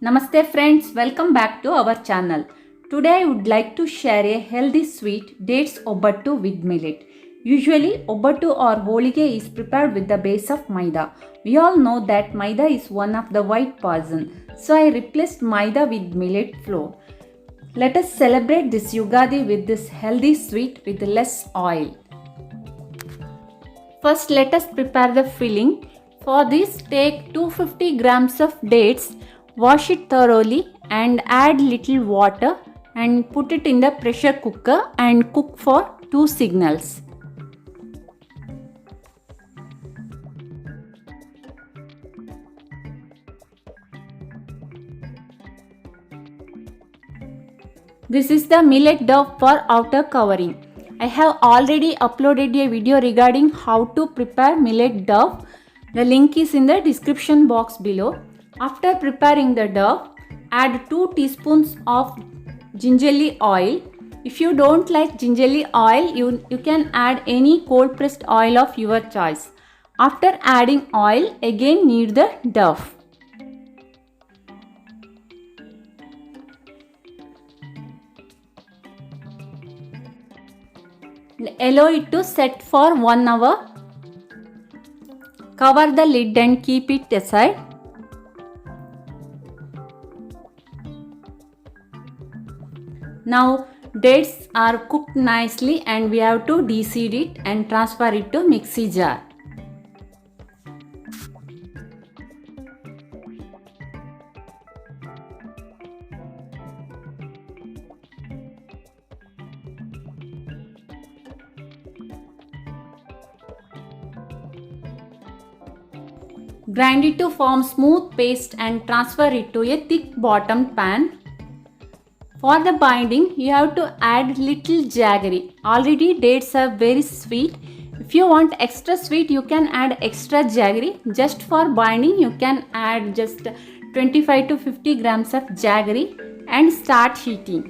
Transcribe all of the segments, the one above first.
Namaste friends, welcome back to our channel. Today I would like to share a healthy sweet dates obbattu with millet. Usually obbattu or holige is prepared with the base of maida. We all know that maida is one of the white poison, so I replaced maida with millet flour. Let us celebrate this Yugadi with this healthy sweet with less oil. First let us prepare the filling. For this take 250 grams of dates. Wash it thoroughly and add little water and put it in the pressure cooker and cook for 2 signals. This is the millet dough for outer covering. I have already uploaded a video regarding how to prepare millet dough. The link is in the description box below. After preparing the dough, add 2 teaspoons of gingerly oil. If you don't like gingerly oil, you can add any cold pressed oil of your choice. After adding oil, again knead the dough. Allow it to set for 1 hour. Cover the lid and keep it aside. Now dates are cooked nicely and we have to de-seed it and transfer it to mixie jar. Grind it to form smooth paste and transfer it to a thick bottomed pan. For the binding, you have to add little jaggery. Already dates are very sweet. If you want extra sweet, you can add extra jaggery. Just for binding, you can add just 25 to 50 grams of jaggery and start heating.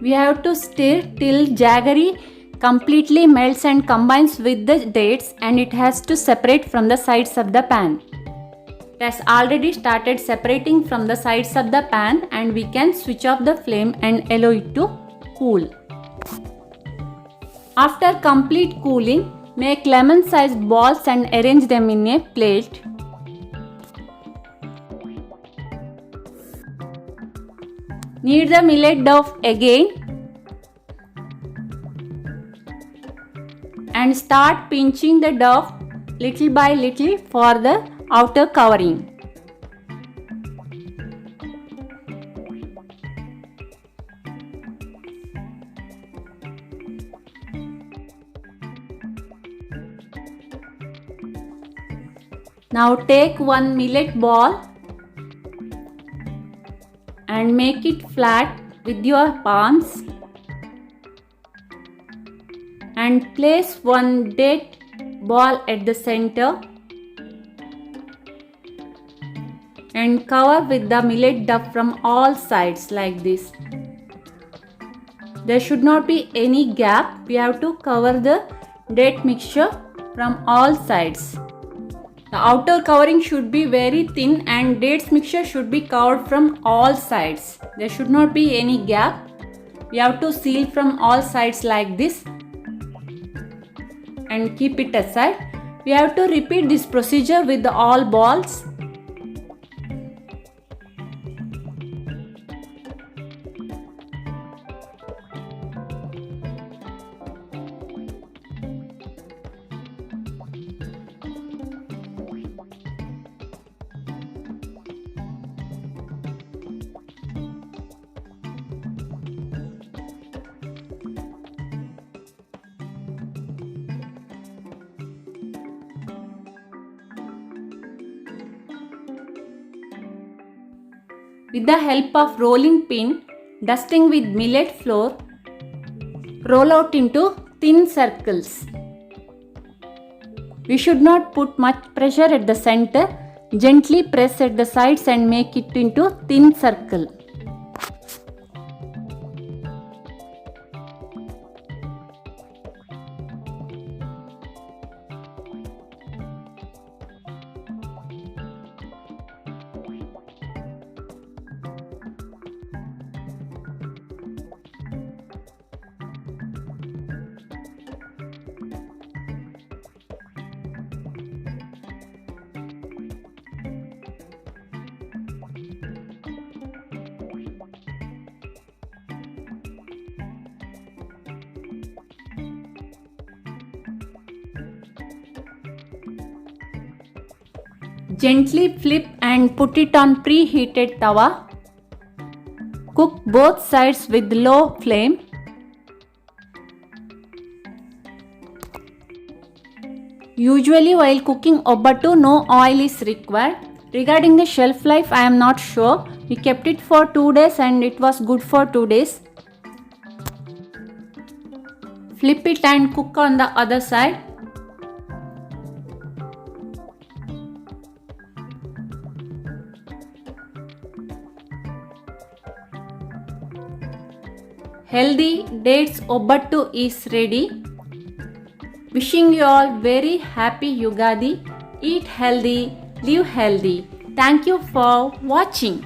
We have to stir till jaggery completely melts and combines with the dates, and it has to separate from the sides of the pan. It has already started separating from the sides of the pan, and we can switch off the flame and allow it to cool. After complete cooling, make lemon sized balls and arrange them in a plate. Knead the millet dough again and start pinching the dough little by little for the outer covering. Now take one millet ball and make it flat with your palms and place one date ball at the center and cover with the millet dough from all sides like this. There should not be any gap. We have to cover the date mixture from all sides. The outer covering should be very thin and dates mixture should be covered from all sides. There should not be any gap. We have to seal from all sides like this and keep it aside. We have to repeat this procedure with all balls. With the help of rolling pin, dusting with millet flour, roll out into thin circles. We should not put much pressure at the center. Gently press at the sides and make it into thin circle. Gently flip and put it on preheated tawa. Cook both sides with low flame. Usually while cooking obbattu, no oil is required. Regarding the shelf life, I am not sure. We kept it for 2 days and it was good for 2 days. Flip it and cook on the other side. Healthy dates obbattu is ready. Wishing you all very happy Yugadi. Eat healthy, live healthy. Thank you for watching.